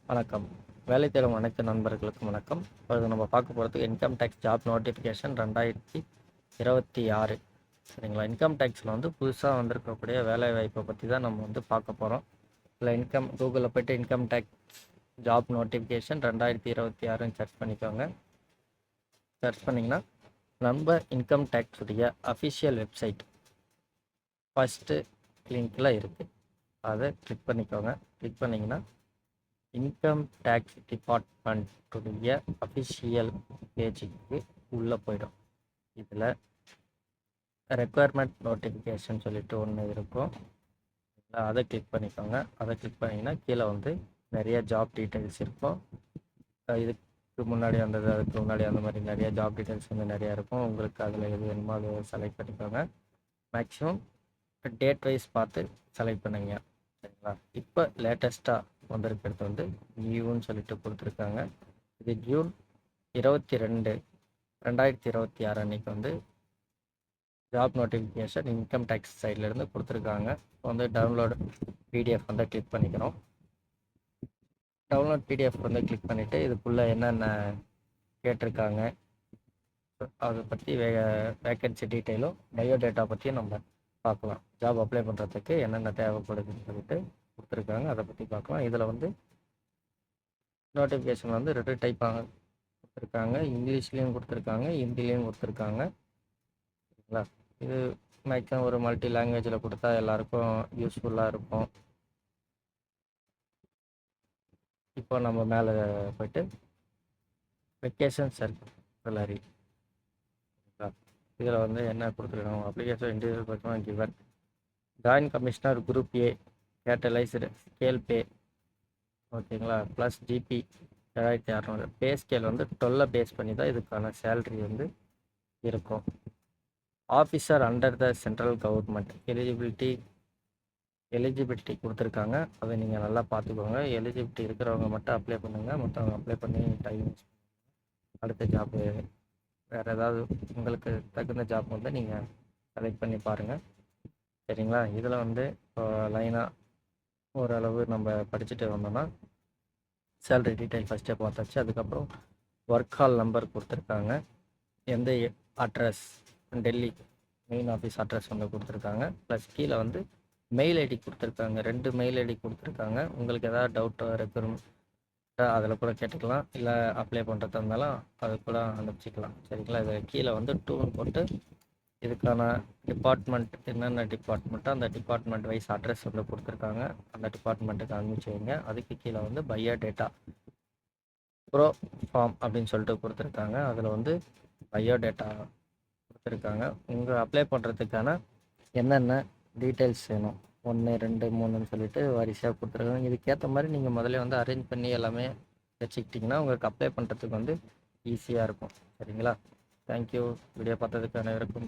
வணக்கம். வேலை தேடும் அனைத்து நண்பர்களுக்கும் வணக்கம். இப்பொழுது நம்ம பார்க்க போகிறது இன்கம் டேக்ஸ் ஜாப் நோட்டிஃபிகேஷன் 2026. சரிங்களா? இன்கம் டேக்ஸில் வந்து புதுசாக வந்திருக்கக்கூடிய வேலை வாய்ப்பை பற்றி தான் நம்ம வந்து பார்க்க போகிறோம். இதில் கூகுளில் போய்ட்டு இன்கம் டேக்ஸ் ஜாப் நோட்டிஃபிகேஷன் 2026ன்னு சர்ச் பண்ணிக்கோங்க. சர்ச் பண்ணிங்கன்னா நம்ம இன்கம் டேக்ஸுடைய அஃபிஷியல் வெப்சைட் ஃபஸ்ட்டு லிங்கில் இருக்குது. அதை கிளிக் பண்ணிக்கோங்க. கிளிக் பண்ணிங்கன்னா இன்கம் டேக்ஸ் டிபார்ட்மெண்ட்டுடைய அஃபிஷியல் பேஜுக்கு உள்ளே போயிடும். இதில் ரெக்குயர்மெண்ட் நோட்டிஃபிகேஷன் சொல்லிட்டு ஒன்று இருக்கும். அதை கிளிக் பண்ணிக்கோங்க. அதை கிளிக் பண்ணிங்கன்னா கீழே வந்து நிறைய ஜாப் டீட்டெயில்ஸ் இருக்கும். இதுக்கு முன்னாடி வந்தது, அதுக்கு முன்னாடி அந்த மாதிரி நிறைய ஜாப் டீட்டெயில்ஸ் வந்து நிறையா இருக்கும். உங்களுக்கு அதில் எது வேணுமோ அதை செலக்ட் பண்ணிக்கோங்க. மேக்ஸிமம் டேட் வைஸ் பார்த்து செலக்ட் பண்ணுங்க. சரிங்களா? இப்போ லேட்டஸ்ட்டாக வந்திருக்கிறது வந்து நியூன்னு சொல்லிட்டு கொடுத்துருக்காங்க. இது ஜூன் 22, 2026 அன்றைக்கி வந்து ஜாப் நோட்டிஃபிகேஷன் இன்கம் டேக்ஸ் சைட்லேருந்து கொடுத்துருக்காங்க. இப்போ வந்து டவுன்லோடு பிடிஎஃப் வந்து கிளிக் பண்ணிக்கிறோம். டவுன்லோட் பிடிஎஃப் வந்து கிளிக் பண்ணிவிட்டு இதுக்குள்ளே என்னென்ன கேட்டிருக்காங்க அதை பற்றி வேக்கன்சி டீட்டெயிலும் பயோடேட்டா பற்றியும் நம்ம பார்க்கலாம். ஜாப் அப்ளை பண்ணுறதுக்கு என்னென்ன தேவைப்படுதுன்னு சொல்லிட்டு கொடுத்துருக்காங்க. அதை பற்றி பார்க்கலாம். இதில் வந்து நோட்டிஃபிகேஷன் வந்து 2 டைப்பாக கொடுத்துருக்காங்க. இங்கிலீஷ்லேயும் கொடுத்துருக்காங்க, ஹிந்திலையும் கொடுத்துருக்காங்க. சரிங்களா? இது மேக்ஸிமம் ஒரு மல்டி லாங்குவேஜில் கொடுத்தா எல்லாருக்கும் யூஸ்ஃபுல்லாக இருக்கும். இப்போ நம்ம மேலே போய்ட்டு வெக்கேஷன் சர்க்குலரி, இதில் வந்து என்ன கொடுத்துருக்காங்க, application individual personal given joint commissioner group A catalysed scale pay, ஓகேங்களா, ப்ளஸ் ஜிபி 7600. பே ஸ்கேல் வந்து 12 பேஸ் பண்ணி தான் இதுக்கான சேல்ரி வந்து இருக்கும். Officer under the central government eligibility கொடுத்துருக்காங்க. அதை நீங்கள் நல்லா பார்த்துக்கோங்க. எலிஜிபிலிட்டி இருக்கிறவங்க மட்டும் அப்ளை பண்ணுங்கள். மற்றவங்க அப்ளை பண்ணி டைம் அடுத்த ஜாப்பு வேறு ஏதாவது உங்களுக்கு தகுந்த ஜாப் வந்து நீங்கள் செலக்ட் பண்ணி பாருங்கள். சரிங்களா? இதில் வந்து இப்போ லைனாக ஓரளவு நம்ம படிச்சுட்டு வந்தோம்னா சேலரி டீட்டெயில் ஃபஸ்ட்டே பார்த்தாச்சு. அதுக்கப்புறம் ஒர்க் ஹால் நம்பர் கொடுத்துருக்காங்க. எந்த address, Delhi main office address வந்து கொடுத்துருக்காங்க. ப்ளஸ் கீழே வந்து மெயில் ஐடி கொடுத்துருக்காங்க. 2 மெயில் ஐடி கொடுத்துருக்காங்க. உங்களுக்கு எதாவது டவுட்டோ ரெக்குயர்மெண்ட் அதில் கூட கேட்டுக்கலாம். இல்லை அப்ளை பண்ணுறதா இருந்தாலும் அது கூட அனுப்பிச்சிக்கலாம். சரிங்களா? இது கீழே வந்து 2 போட்டு இதுக்கான டிபார்ட்மெண்ட் என்னென்ன டிபார்ட்மெண்ட்டோ அந்த டிபார்ட்மெண்ட் வைஸ் அட்ரஸ் வந்து கொடுத்துருக்காங்க. அந்த டிபார்ட்மெண்ட்டுக்கு அனுப்பிச்சி வைங்க. அதுக்கு கீழே வந்து பயோடேட்டா ப்ரோ ஃபார்ம் அப்படின்னு சொல்லிட்டு கொடுத்துருக்காங்க. அதில் வந்து பயோடேட்டா கொடுத்துருக்காங்க. உங்கள் அப்ளை பண்ணுறதுக்கான என்னென்ன டீட்டெயில்ஸ் வேணும் 1, 2, 3ன்னு சொல்லிட்டு வரிசையாக கொடுத்துருக்காங்க. இதுக்கேற்ற மாதிரி நீங்கள் முதல்ல வந்து அரேஞ்ச் பண்ணி எல்லாமே வச்சுக்கிட்டிங்கன்னா உங்களுக்கு அப்ளை பண்ணுறதுக்கு வந்து ஈஸியாக இருக்கும். சரிங்களா? தேங்க்யூ. வீடியோ பார்த்ததுக்கு அனைவருக்கும்